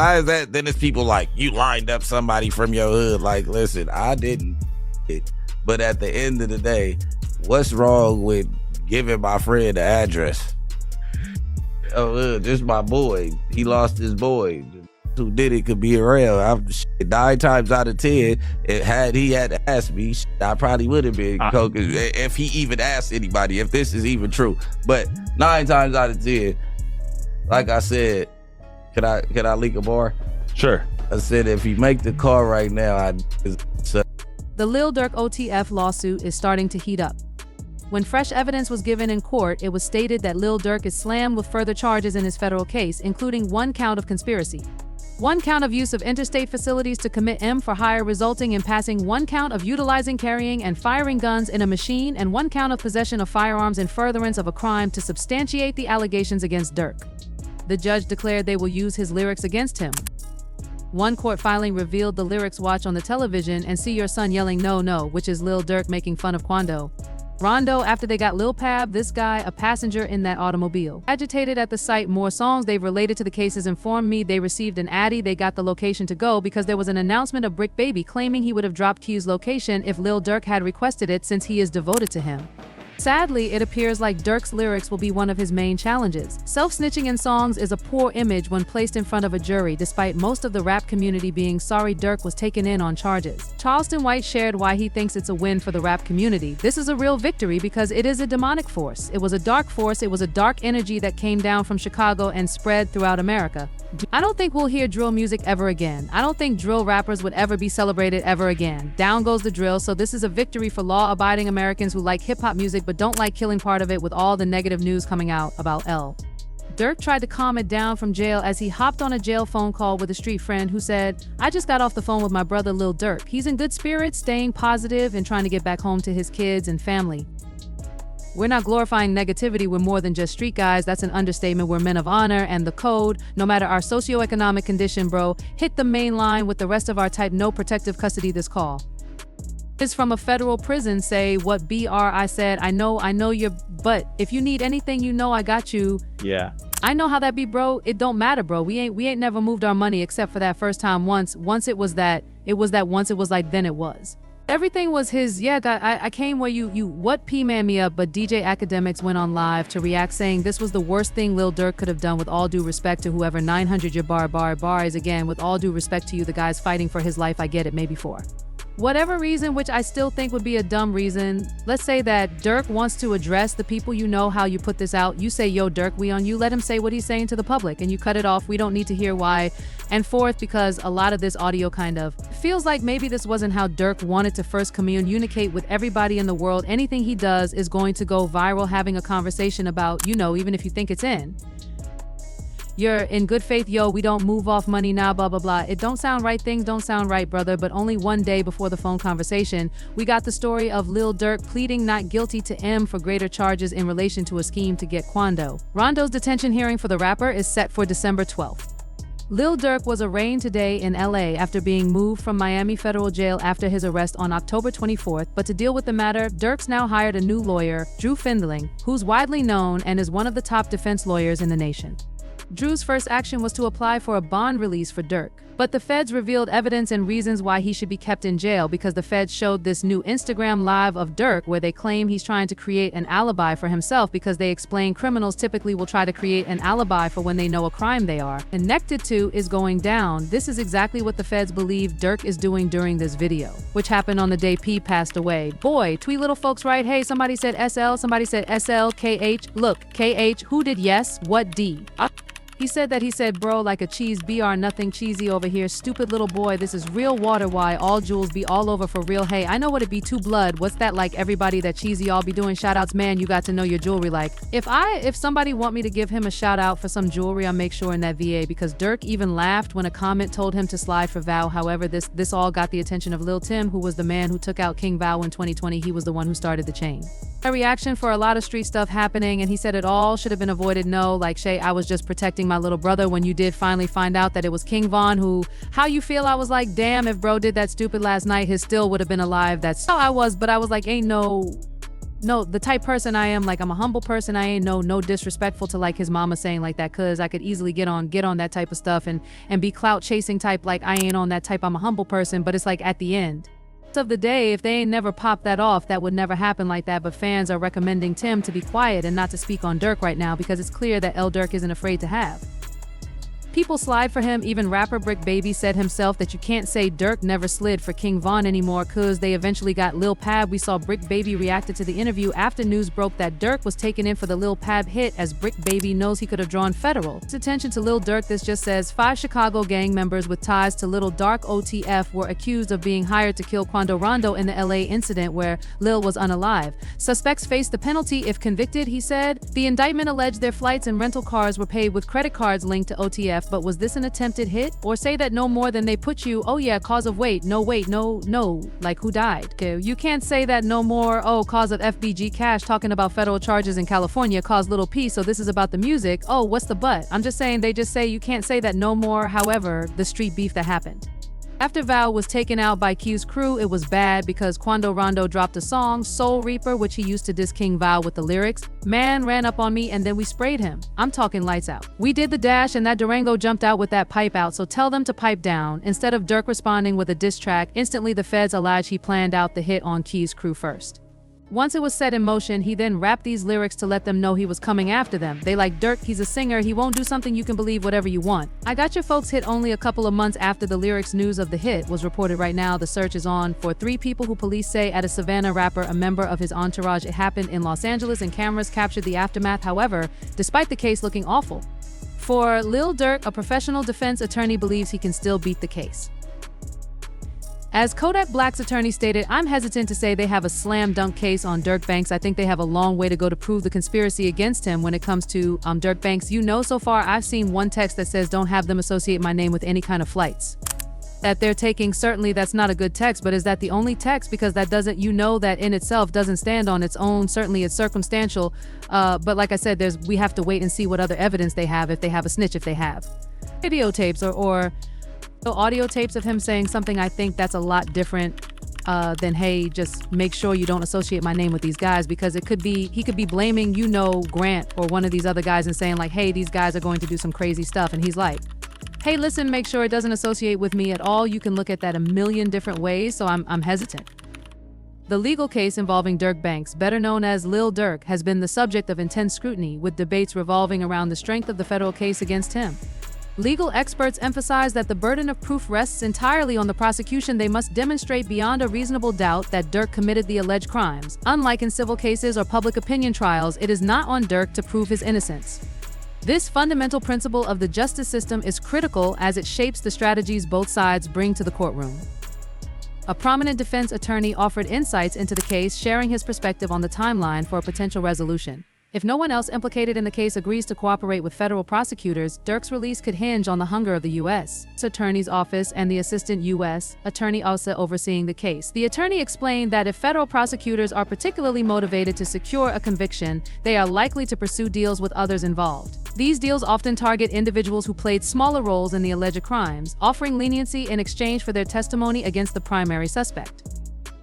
Why is that? Then it's people like, you lined up somebody from your hood. Like, listen, I didn't. But at the end of the day, what's wrong with giving my friend the address? Oh, this my boy. He lost his boy. Who did it could be around. 9 times out of 10, had he had to ask me, I probably would have been if he even asked anybody, if this is even true. But 9 times out of 10, like I said, can I leak a bar? Sure. I said if you make the call right now, The Lil Durk OTF lawsuit is starting to heat up. When fresh evidence was given in court, it was stated that Lil Durk is slammed with further charges in his federal case, including 1 count of conspiracy, 1 count of use of interstate facilities to commit M for hire, resulting in passing 1 count of utilizing, carrying, and firing guns in a machine, and 1 count of possession of firearms in furtherance of a crime to substantiate the allegations against Durk. The judge declared they will use his lyrics against him. One court filing revealed the lyrics "Watch on the television and see your son yelling no, no," which is Lil Durk making fun of Quando. Rondo, after they got Lil Pab, this guy, a passenger in that automobile. Agitated at the sight, more songs they've related to the cases informed me they received an addy. They got the location to go because there was an announcement of Brick Baby claiming he would have dropped Q's location if Lil Durk had requested it, since he is devoted to him. Sadly, it appears like Durk's lyrics will be one of his main challenges. Self-snitching in songs is a poor image when placed in front of a jury, despite most of the rap community being sorry Durk was taken in on charges. Charleston White shared why he thinks it's a win for the rap community. This is a real victory because it is a demonic force. It was a dark force. It was a dark energy that came down from Chicago and spread throughout America. I don't think we'll hear drill music ever again. I don't think drill rappers would ever be celebrated ever again. Down goes the drill, so this is a victory for law-abiding Americans who like hip-hop music but don't like killing part of it with all the negative news coming out about L. Durk tried to calm it down from jail as he hopped on a jail phone call with a street friend who said, "I just got off the phone with my brother Lil Durk. He's in good spirits, staying positive, and trying to get back home to his kids and family." We're not glorifying negativity. We're more than just street guys. That's an understatement. We're men of honor and the code. No matter our socioeconomic condition, bro, hit the main line with the rest of our type. No protective custody this call. Is from a federal prison. Say what BR I said. I know you're, but if you need anything, you know I got you. Yeah. I know how that be, bro. It don't matter, bro. We ain't never moved our money except for that first time once. Once it was that. It was that once. It was like then it was. Everything was his. Yeah, I came where you what P-man me up, but DJ Academics went on live to react, saying this was the worst thing Lil Durk could have done. With all due respect to whoever 900 your bar is, again, with all due respect to you, the guy's fighting for his life. I get it, maybe for whatever reason, which I still think would be a dumb reason. Let's say that Durk wants to address the people. You know how you put this out. You say, yo, Durk, we on you. Let him say what he's saying to the public, and you cut it off. We don't need to hear why and forth, because a lot of this audio kind of feels like maybe this wasn't how Durk wanted to first communicate with everybody in the world. Anything he does is going to go viral. Having a conversation about, even if you think it's you're in good faith, yo, we don't move off money now, blah, blah, blah. It don't sound right. Things don't sound right, brother. But only one day before the phone conversation, we got the story of Lil Durk pleading not guilty to M for greater charges in relation to a scheme to get Quando. Rondo's detention hearing for the rapper is set for December 12th. Lil Durk was arraigned today in LA after being moved from Miami federal jail after his arrest on October 24th. But to deal with the matter, Durk's now hired a new lawyer, Drew Findling, who's widely known and is one of the top defense lawyers in the nation. Drew's first action was to apply for a bond release for Durk, but the feds revealed evidence and reasons why he should be kept in jail, because the feds showed this new Instagram live of Durk where they claim he's trying to create an alibi for himself, because they explain criminals typically will try to create an alibi for when they know a crime they are connected to is going down. This is exactly what the feds believe Durk is doing during this video, which happened on the day P passed away. Boy, tweet little folks right, hey, somebody said SL, somebody said SL, KH, look, KH, who did yes, what D? He said, bro, like a cheese, BR, nothing cheesy over here. Stupid little boy, this is real water. Why all jewels be all over for real? Hey, I know what it be, too blood. What's that like? Everybody that cheesy all be doing shout outs, man, you got to know your jewelry. Like, if somebody want me to give him a shout out for some jewelry, I'll make sure in that VA, because Durk even laughed when a comment told him to slide for Vow. However, this all got the attention of Lil Tim, who was the man who took out King Vow in 2020. He was the one who started the chain. A reaction for a lot of street stuff happening, and he said it all should have been avoided. No, like Shay, I was just protecting my little brother. When you did finally find out that it was King Von, who, how you feel? I was like, damn, if bro did that stupid last night, his still would have been alive. That's how I was, but I was like, ain't no no, the type person I am, like I'm a humble person. I ain't no disrespectful to like his mama saying like that, cause I could easily get on that type of stuff and be clout chasing type. Like I ain't on that type. I'm a humble person, but it's like at the end of the day, if they ain't never popped that off, that would never happen like that. But fans are recommending Tim to be quiet and not to speak on Durk right now because it's clear that Lil Durk isn't afraid to have people slide for him. Even rapper Brick Baby said himself that you can't say Durk never slid for King Von anymore cause they eventually got Lil Pab. We saw Brick Baby reacted to the interview after news broke that Durk was taken in for the Lil Pab hit, as Brick Baby knows he could have drawn federal attention to Lil Durk. This just says 5 Chicago gang members with ties to Lil Durk OTF were accused of being hired to kill Quando Rondo in the LA incident where Lil was unalive. Suspects face the penalty if convicted, he said. The indictment alleged their flights and rental cars were paid with credit cards linked to OTF. But was this an attempted hit? Or say that no more than they put you, oh yeah, cause of wait, no, like who died? Okay, you can't say that no more, oh, cause of FBG Cash talking about federal charges in California caused Little P, so this is about the music, oh, what's the but? I'm just saying they just say you can't say that no more, however, the street beef that happened. After Val was taken out by Q's crew, it was bad because Quando Rondo dropped a song, Soul Reaper, which he used to diss King Val with the lyrics. Man ran up on me and then we sprayed him. I'm talking lights out. We did the dash and that Durango jumped out with that pipe out, so tell them to pipe down. Instead of Durk responding with a diss track, instantly the feds alleged he planned out the hit on Q's crew first. Once it was set in motion, he then rapped these lyrics to let them know he was coming after them. They like Durk, he's a singer, he won't do something, you can believe whatever you want. I Got Your Folks hit only a couple of months after the lyrics. News of the hit was reported right now. The search is on for 3 people who police say at a Savannah rapper, a member of his entourage. It happened in Los Angeles and cameras captured the aftermath. However, despite the case looking awful for Lil Durk, a professional defense attorney believes he can still beat the case. As Kodak Black's attorney stated, I'm hesitant to say they have a slam dunk case on Durk Banks. I think they have a long way to go to prove the conspiracy against him when it comes to Durk Banks. You know, so far I've seen one text that says don't have them associate my name with any kind of flights that they're taking. Certainly that's not a good text, but is that the only text? Because that doesn't, you know, that in itself doesn't stand on its own. Certainly it's circumstantial, but like I said, we have to wait and see what other evidence they have, if they have a snitch, if they have videotapes or audio tapes of him saying something. I think that's a lot different than, hey, just make sure you don't associate my name with these guys, because he could be blaming, you know, Grant or one of these other guys and saying like, hey, these guys are going to do some crazy stuff. And he's like, hey, listen, make sure it doesn't associate with me at all. You can look at that a million different ways, so I'm hesitant. The legal case involving Durk Banks, better known as Lil Durk, has been the subject of intense scrutiny, with debates revolving around the strength of the federal case against him. Legal experts emphasize that the burden of proof rests entirely on the prosecution. They must demonstrate beyond a reasonable doubt that Durk committed the alleged crimes. Unlike in civil cases or public opinion trials, it is not on Durk to prove his innocence. This fundamental principle of the justice system is critical as it shapes the strategies both sides bring to the courtroom. A prominent defense attorney offered insights into the case, sharing his perspective on the timeline for a potential resolution. If no one else implicated in the case agrees to cooperate with federal prosecutors, Durk's release could hinge on the hunger of the U.S. Attorney's Office and the Assistant U.S. Attorney also overseeing the case. The attorney explained that if federal prosecutors are particularly motivated to secure a conviction, they are likely to pursue deals with others involved. These deals often target individuals who played smaller roles in the alleged crimes, offering leniency in exchange for their testimony against the primary suspect.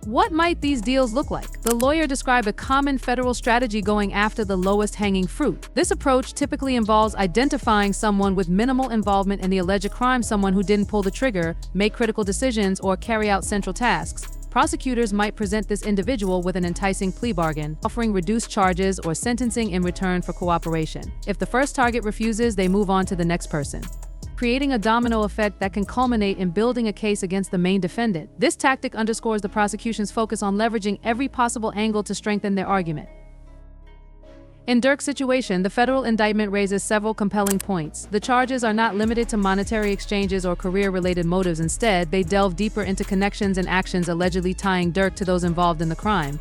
What might these deals look like? The lawyer described a common federal strategy going after the lowest hanging fruit. This approach typically involves identifying someone with minimal involvement in the alleged crime, someone who didn't pull the trigger, make critical decisions, or carry out central tasks. Prosecutors might present this individual with an enticing plea bargain, offering reduced charges or sentencing in return for cooperation. If the first target refuses, they move on to the next person, creating a domino effect that can culminate in building a case against the main defendant. This tactic underscores the prosecution's focus on leveraging every possible angle to strengthen their argument. In Durk's situation, the federal indictment raises several compelling points. The charges are not limited to monetary exchanges or career-related motives. Instead, they delve deeper into connections and actions allegedly tying Durk to those involved in the crime.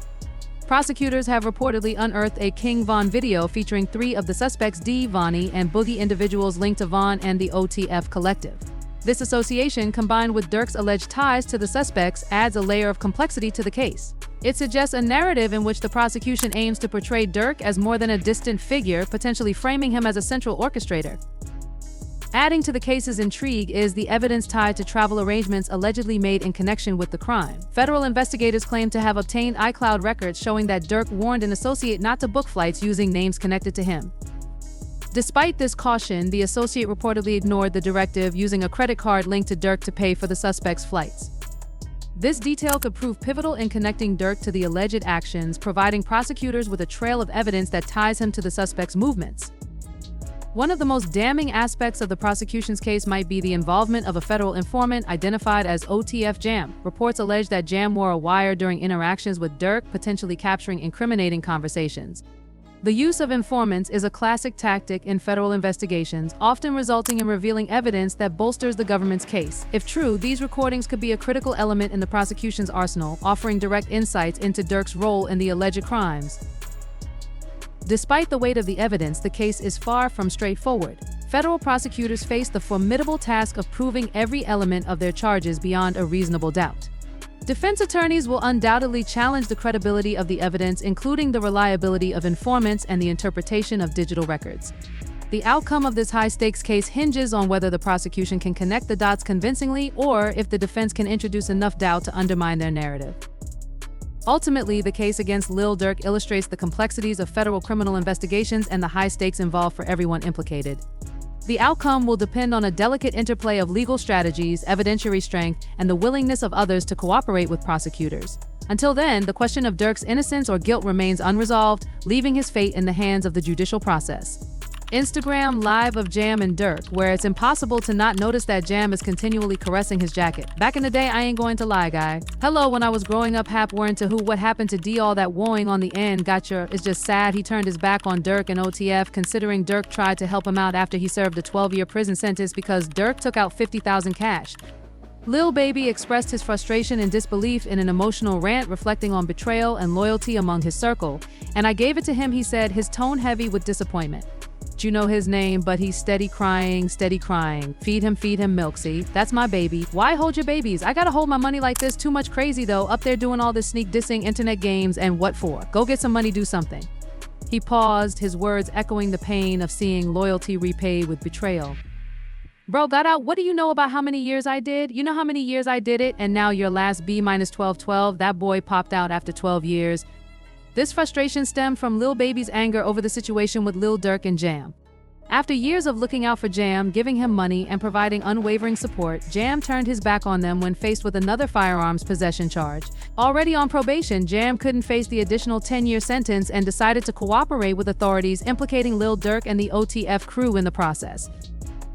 Prosecutors have reportedly unearthed a King Von video featuring 3 of the suspects, D, Vonnie, and Boogie, individuals linked to Von and the OTF collective. This association, combined with Durk's alleged ties to the suspects, adds a layer of complexity to the case. It suggests a narrative in which the prosecution aims to portray Durk as more than a distant figure, potentially framing him as a central orchestrator. Adding to the case's intrigue is the evidence tied to travel arrangements allegedly made in connection with the crime. Federal investigators claim to have obtained iCloud records showing that Durk warned an associate not to book flights using names connected to him. Despite this caution, the associate reportedly ignored the directive, using a credit card linked to Durk to pay for the suspect's flights. This detail could prove pivotal in connecting Durk to the alleged actions, providing prosecutors with a trail of evidence that ties him to the suspect's movements. One of the most damning aspects of the prosecution's case might be the involvement of a federal informant identified as OTF Jam. Reports allege that Jam wore a wire during interactions with Durk, potentially capturing incriminating conversations. The use of informants is a classic tactic in federal investigations, often resulting in revealing evidence that bolsters the government's case. If true, these recordings could be a critical element in the prosecution's arsenal, offering direct insights into Durk's role in the alleged crimes. Despite the weight of the evidence, the case is far from straightforward. Federal prosecutors face the formidable task of proving every element of their charges beyond a reasonable doubt. Defense attorneys will undoubtedly challenge the credibility of the evidence, including the reliability of informants and the interpretation of digital records. The outcome of this high-stakes case hinges on whether the prosecution can connect the dots convincingly or if the defense can introduce enough doubt to undermine their narrative. Ultimately, the case against Lil Durk illustrates the complexities of federal criminal investigations and the high stakes involved for everyone implicated. The outcome will depend on a delicate interplay of legal strategies, evidentiary strength, and the willingness of others to cooperate with prosecutors. Until then, the question of Durk's innocence or guilt remains unresolved, leaving his fate in the hands of the judicial process. Instagram Live of Jam and Durk, where it's impossible to not notice that Jam is continually caressing his jacket. Back in the day, I ain't going to lie, guy. Hello, when I was growing up, hap weren't to who, what happened to D, all that wooing on the end, gotcha. It's just sad he turned his back on Durk and OTF, considering Durk tried to help him out after he served a 12-year prison sentence because Durk took out $50,000 cash. Lil Baby expressed his frustration and disbelief in an emotional rant reflecting on betrayal and loyalty among his circle. And I gave it to him, he said, his tone heavy with disappointment. You know his name, but he's steady crying, steady crying. Feed him milk, see? That's my baby. Why hold your babies? I gotta hold my money like this, too much crazy though, up there doing all this sneak dissing, internet games, and what for? Go get some money, do something. He paused, his words echoing the pain of seeing loyalty repaid with betrayal. Bro, got out, what do you know about how many years I did? You know how many years I did it, and now your last B minus 12, that boy popped out after 12 years. This frustration stemmed from Lil Baby's anger over the situation with Lil Durk and Jam. After years of looking out for Jam, giving him money, and providing unwavering support, Jam turned his back on them when faced with another firearms possession charge. Already on probation, Jam couldn't face the additional 10-year sentence and decided to cooperate with authorities, implicating Lil Durk and the OTF crew in the process.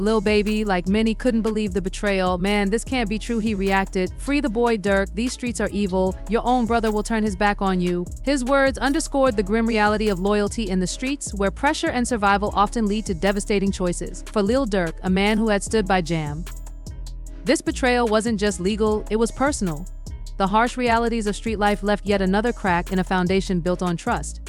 Lil Baby, like many, couldn't believe the betrayal. Man, this can't be true, he reacted. Free the boy Durk, these streets are evil. Your own brother will turn his back on you. His words underscored the grim reality of loyalty in the streets, where pressure and survival often lead to devastating choices. For Lil Durk, a man who had stood by Jam, this betrayal wasn't just legal, it was personal. The harsh realities of street life left yet another crack in a foundation built on trust.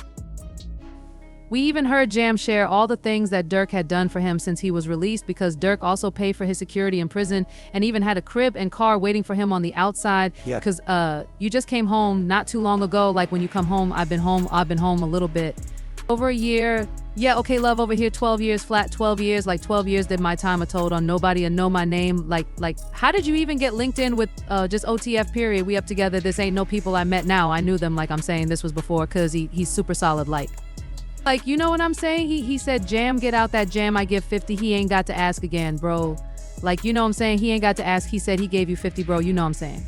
We even heard Jam share all the things that Durk had done for him since he was released, because Durk also paid for his security in prison and even had a crib and car waiting for him on the outside. Yeah. Because you just came home not too long ago. Like when you come home, I've been home a little bit. Over a year. Yeah, okay, love, over here, 12 years flat, 12 years. Like 12 years did my time I told on nobody and know my name. Like, how did you even get linked in with just OTF period? We up together. This ain't no people I met now. I knew them, like I'm saying this was before, because he's super solid like, you know what I'm saying? He said, Jam, get out that jam, I give 50. He ain't got to ask again, bro. Like, you know what I'm saying? He ain't got to ask. He said he gave you 50, bro. You know what I'm saying?